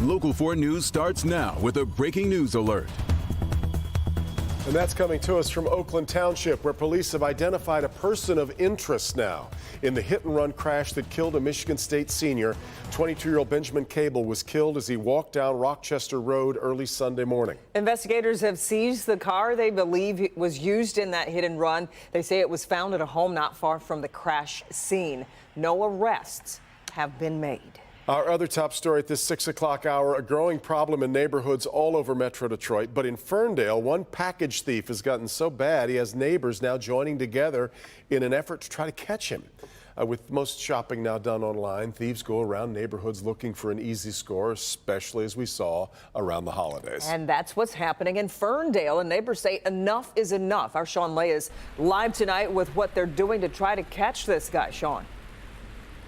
Local 4 News starts now with a breaking news alert. And that's coming to us from Oakland Township, where police have identified a person of interest now in the hit-and-run crash that killed a Michigan State senior. 22-year-old Benjamin Cable was killed as he walked down Rochester Road early Sunday morning. Investigators have seized the car they believe was used in that hit-and-run. They say it was found at a home not far from the crash scene. No arrests have been made. Our other top story at this 6 o'clock hour, a growing problem in neighborhoods all over Metro Detroit. But in Ferndale, one package thief has gotten so bad he has neighbors now joining together in an effort to try to catch him. With most shopping now done online, thieves go around neighborhoods looking for an easy score, especially as we saw around the holidays. And that's what's happening in Ferndale. And neighbors say enough is enough. Our Sean Lay is live tonight with what they're doing to try to catch this guy. Sean.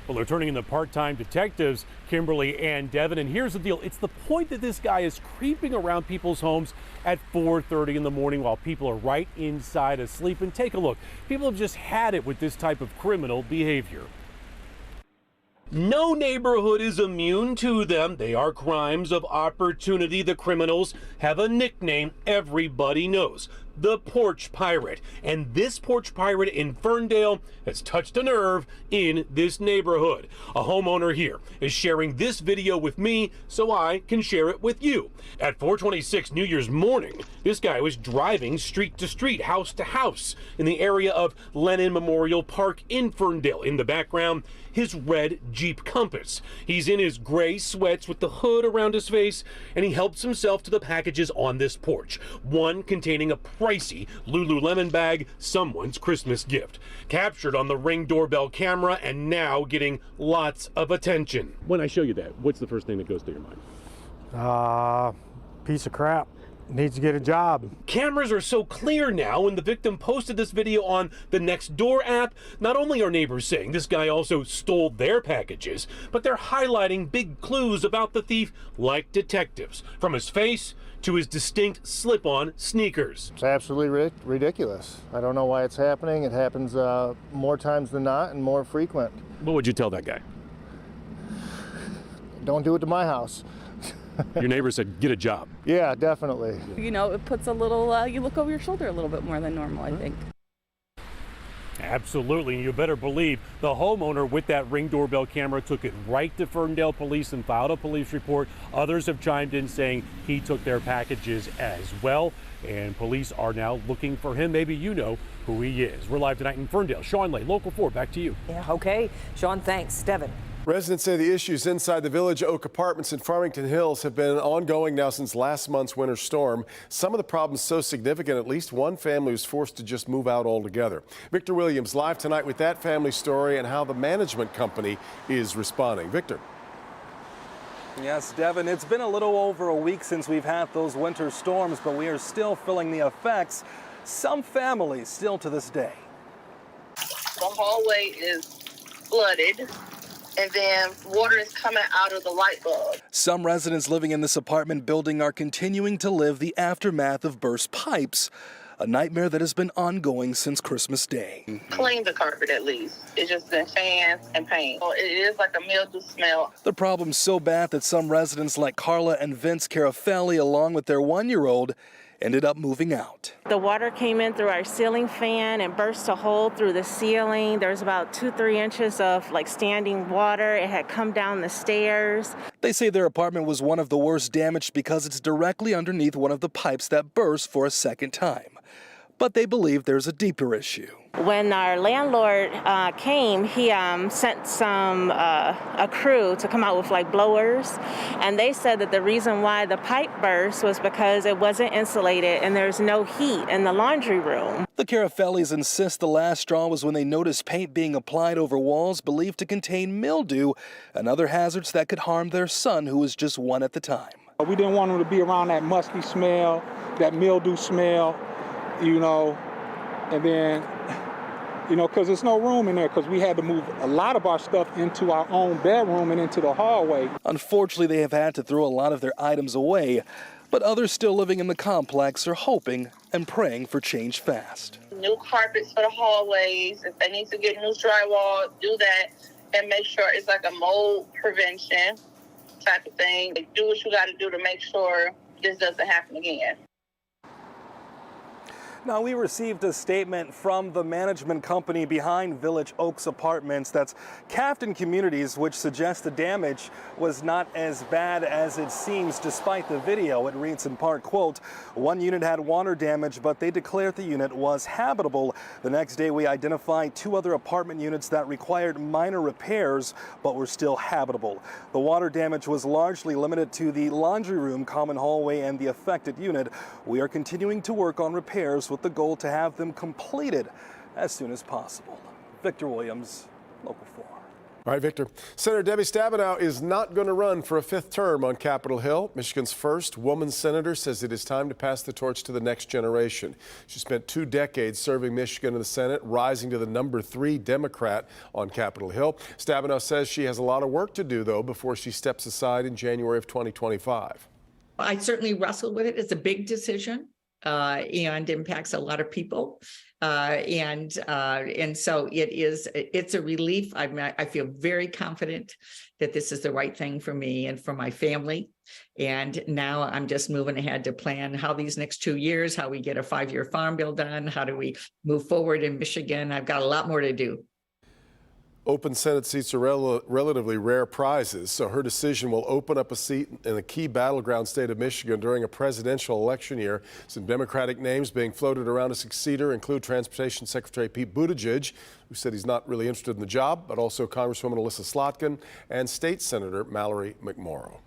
Well, they're turning into part-time detectives, Kimberly and Devin. And here's the deal. It's the point that this guy is creeping around people's homes at 4:30 in the morning while people are right inside asleep. And take a look. People have just had it with this type of criminal behavior. No neighborhood is immune to them. They are crimes of opportunity. The criminals have a nickname everybody knows: the Porch Pirate. And this Porch Pirate in Ferndale has touched a nerve in this neighborhood. A homeowner here is sharing this video with me so I can share it with you. At 4:26 New Year's morning, this guy was driving street to street, house to house in the area of Lennon Memorial Park in Ferndale. In the background, his red Jeep Compass. He's in his gray sweats with the hood around his face, and he helps himself to the packages on this porch. One containing a pricey Lululemon bag, someone's Christmas gift. Captured on the Ring doorbell camera and now getting lots of attention. When I show you that, what's the first thing that goes through your mind? Piece of crap. Needs to get a job. Cameras are so clear now. When the victim posted this video on the Nextdoor app, not only are neighbors saying this guy also stole their packages, but they're highlighting big clues about the thief like detectives, from his face to his distinct slip-on sneakers. It's absolutely ridiculous. I don't know why it's happening. It happens more times than not and more frequent. What would you tell that guy? Don't do it to my house. Your neighbor said, get a job. Yeah, definitely. You know, it puts a little, you look over your shoulder a little bit more than normal, I think. Absolutely. You better believe the homeowner with that Ring doorbell camera took it right to Ferndale police and filed a police report. Others have chimed in saying he took their packages as well. And police are now looking for him. Maybe you know who he is. We're live tonight in Ferndale. Sean Lay, Local 4, back to you. Yeah, okay. Sean, thanks. Devin. Residents say the issues inside the Village Oak apartments in Farmington Hills have been ongoing now since last month's winter storm. Some of the problems so significant, at least one family was forced to just move out altogether. Victor Williams live tonight with that family story and how the management company is responding. Victor. Yes, Devin, it's been a little over a week since we've had those winter storms, but we are still feeling the effects. Some families still to this day. The hallway is flooded, and then water is coming out of the light bulb. Some residents living in this apartment building are continuing to live the aftermath of burst pipes, a nightmare that has been ongoing since Christmas Day. Clean the carpet at least. It's just been fans and paint. It is like a mildew smell. The problem's so bad that some residents like Carla and Vince Carafelli, along with their 1-year-old, ended up moving out. The water came in through our ceiling fan and burst a hole through the ceiling. There was about 2-3 inches of standing water. It had come down the stairs. They say their apartment was one of the worst damaged because it's directly underneath one of the pipes that burst for a second time. But they believe there's a deeper issue. When our landlord came, he sent a crew to come out with blowers, and they said that the reason why the pipe burst was because it wasn't insulated and there's no heat in the laundry room. The Carafellis insist the last straw was when they noticed paint being applied over walls believed to contain mildew and other hazards that could harm their son, who was just 1 at the time. We didn't want him to be around that musty smell, that mildew smell, and then, because there's no room in there, because we had to move a lot of our stuff into our own bedroom and into the hallway. Unfortunately, they have had to throw a lot of their items away, but others still living in the complex are hoping and praying for change fast. New carpets for the hallways. If they need to get new drywall, do that, and make sure it's like a mold prevention. type of thing. Do what you got to do to make sure this doesn't happen again. Now, we received a statement from the management company behind Village Oaks Apartments that's Captain Communities, which suggests the damage was not as bad as it seems despite the video. It reads in part, quote, "One unit had water damage, but they declared the unit was habitable. The next day, we identified 2 other apartment units that required minor repairs, but were still habitable. The water damage was largely limited to the laundry room, common hallway, and the affected unit. We are continuing to work on repairs with the goal to have them completed as soon as possible." Victor Williams, Local 4. All right, Victor. Senator Debbie Stabenow is not going to run for a 5th term on Capitol Hill. Michigan's first woman senator says it is time to pass the torch to the next generation. She spent 2 decades serving Michigan in the Senate, rising to the number 3 Democrat on Capitol Hill. Stabenow says she has a lot of work to do, though, before she steps aside in January of 2025. I certainly wrestled with it. It's a big decision. And impacts a lot of people, and so it's a relief. I feel very confident that this is the right thing for me and for my family. And now I'm just moving ahead to plan how these next 2 years, how we get a 5-year farm bill done, how do we move forward in Michigan. I've got a lot more to do. Open Senate seats are relatively rare prizes, so her decision will open up a seat in the key battleground state of Michigan during a presidential election year. Some Democratic names being floated around to succeed her include Transportation Secretary Pete Buttigieg, who said he's not really interested in the job, but also Congresswoman Alyssa Slotkin and State Senator Mallory McMorrow.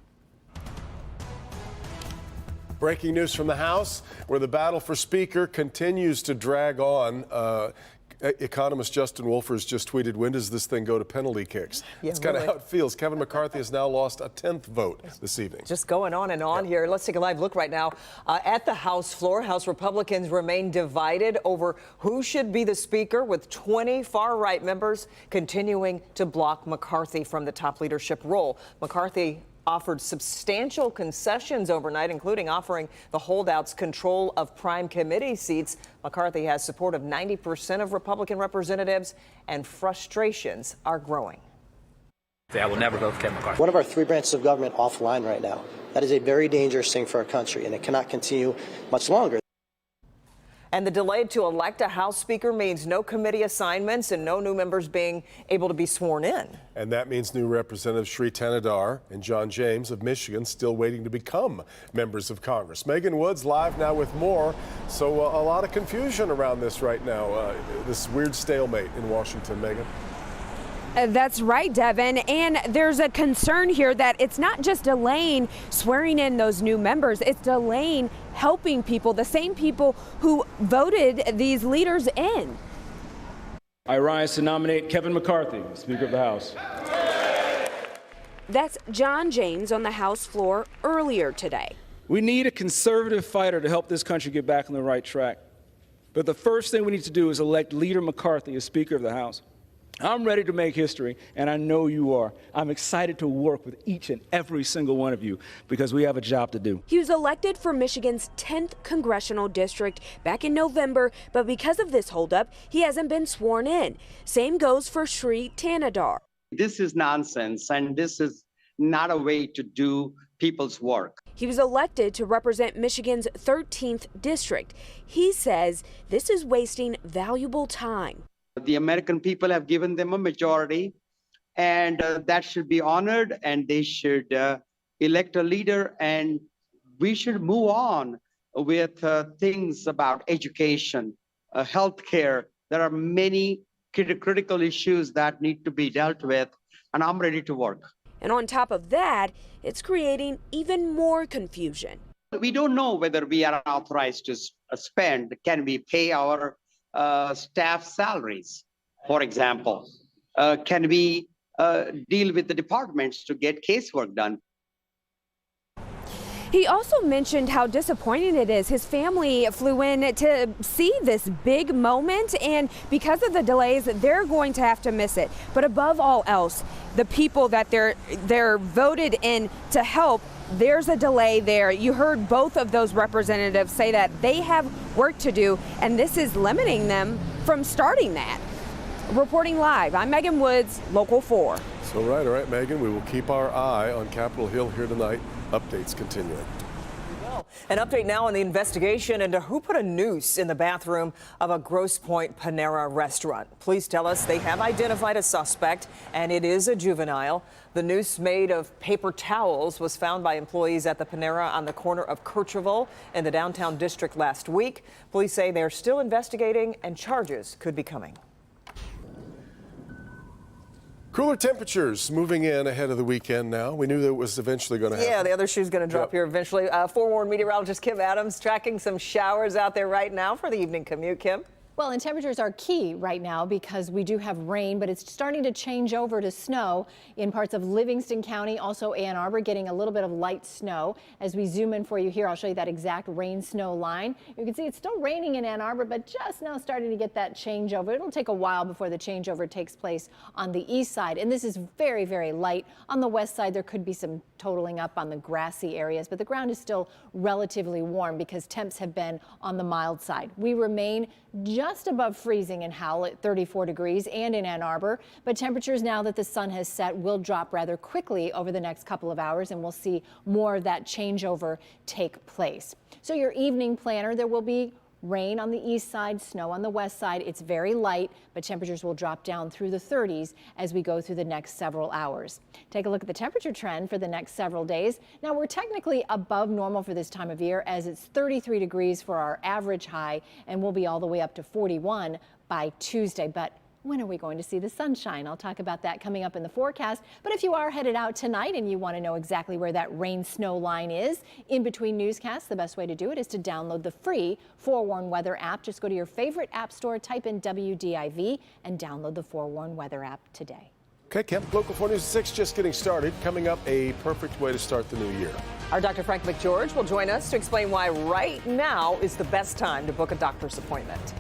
Breaking news from the House, where the battle for Speaker continues to drag on. Economist Justin Wolfers just tweeted, "When does this thing go to penalty kicks?" Yeah, it's kind of really. how it feels. Kevin McCarthy has now lost a 10th vote this evening. Just going on and on here. Let's take a live look right now at the House floor. House Republicans remain divided over who should be the Speaker, with 20 far-right members continuing to block McCarthy from the top leadership role. McCarthy offered substantial concessions overnight, including offering the holdouts control of prime committee seats. McCarthy has support of 90% of Republican representatives, and frustrations are growing. I will never vote for Kevin McCarthy. One of our 3 branches of government offline right now. That is a very dangerous thing for our country, and it cannot continue much longer. And the delay to elect a House Speaker means no committee assignments and no new members being able to be sworn in. And that means new Representatives Sri Tanadar and John James of Michigan still waiting to become members of Congress. Megan Woods live now with more. So a lot of confusion around this right now, this weird stalemate in Washington. Megan? That's right, Devin. And there's a concern here that it's not just delaying swearing in those new members, it's delaying helping people, the same people who voted these leaders in. I rise to nominate Kevin McCarthy, Speaker of the House. That's John James on the House floor earlier today. We need a conservative fighter to help this country get back on the right track. But the first thing we need to do is elect Leader McCarthy as Speaker of the House. I'm ready to make history, and I know you are. I'm excited to work with each and every single one of you because we have a job to do. He was elected for Michigan's 10th congressional district back in November, but because of this holdup, he hasn't been sworn in. Same goes for Sri Tanadar. This is nonsense, and this is not a way to do people's work. He was elected to represent Michigan's 13th district. He says this is wasting valuable time. The American people have given them a majority, and that should be honored, and they should elect a leader, and we should move on with things about education, healthcare. There are many critical issues that need to be dealt with, and I'm ready to work. And on top of that, it's creating even more confusion. We don't know whether we are authorized to spend. Can we pay our staff salaries, for example? Can we deal with the departments to get casework done? He also mentioned how disappointing it is. His family flew in to see this big moment, and because of the delays, they're going to have to miss it. But above all else, the people that they're voted in to help, there's a delay there. You heard both of those representatives say that they have work to do, and this is limiting them from starting that. Reporting live, I'm Megan Woods, Local 4. So all right, Megan, we will keep our eye on Capitol Hill here tonight. Updates continuing. An update now on the investigation into who put a noose in the bathroom of a Grosse Pointe Panera restaurant. Police tell us they have identified a suspect, and it is a juvenile. The noose, made of paper towels, was found by employees at the Panera on the corner of Kercheval in the downtown district last week. Police say they're still investigating and charges could be coming. Cooler temperatures moving in ahead of the weekend now. We knew that it was eventually going to happen. Yeah, the other shoe's going to drop here eventually. Forewarned meteorologist Kim Adams tracking some showers out there right now for the evening commute. Kim? Well, and temperatures are key right now because we do have rain, but it's starting to change over to snow in parts of Livingston County, also Ann Arbor, getting a little bit of light snow. As we zoom in for you here, I'll show you that exact rain-snow line. You can see it's still raining in Ann Arbor, but just now starting to get that changeover. It'll take a while before the changeover takes place on the east side, and this is very, very light. On the west side, there could be some totaling up on the grassy areas, but the ground is still relatively warm because temps have been on the mild side. We remain just above freezing in Howell at 34 degrees and in Ann Arbor, but temperatures now that the sun has set will drop rather quickly over the next couple of hours, and we'll see more of that changeover take place. So your evening planner, there will be rain on the east side, snow on the west side. It's very light, but temperatures will drop down through the 30s as we go through the next several hours. Take a look at the temperature trend for the next several days. Now, we're technically above normal for this time of year, as it's 33 degrees for our average high, and we'll be all the way up to 41 by Tuesday. But when are we going to see the sunshine? I'll talk about that coming up in the forecast. But if you are headed out tonight and you want to know exactly where that rain-snow line is in between newscasts, the best way to do it is to download the free Forewarn Weather app. Just go to your favorite app store, type in WDIV, and download the Forewarn Weather app today. Okay, Kim, Local 4 News 6 just getting started. Coming up, a perfect way to start the new year. Our Dr. Frank McGeorge will join us to explain why right now is the best time to book a doctor's appointment.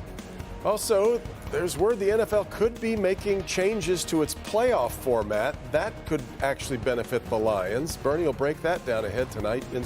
Also, there's word the NFL could be making changes to its playoff format. That could actually benefit the Lions. Bernie will break that down ahead tonight in sports.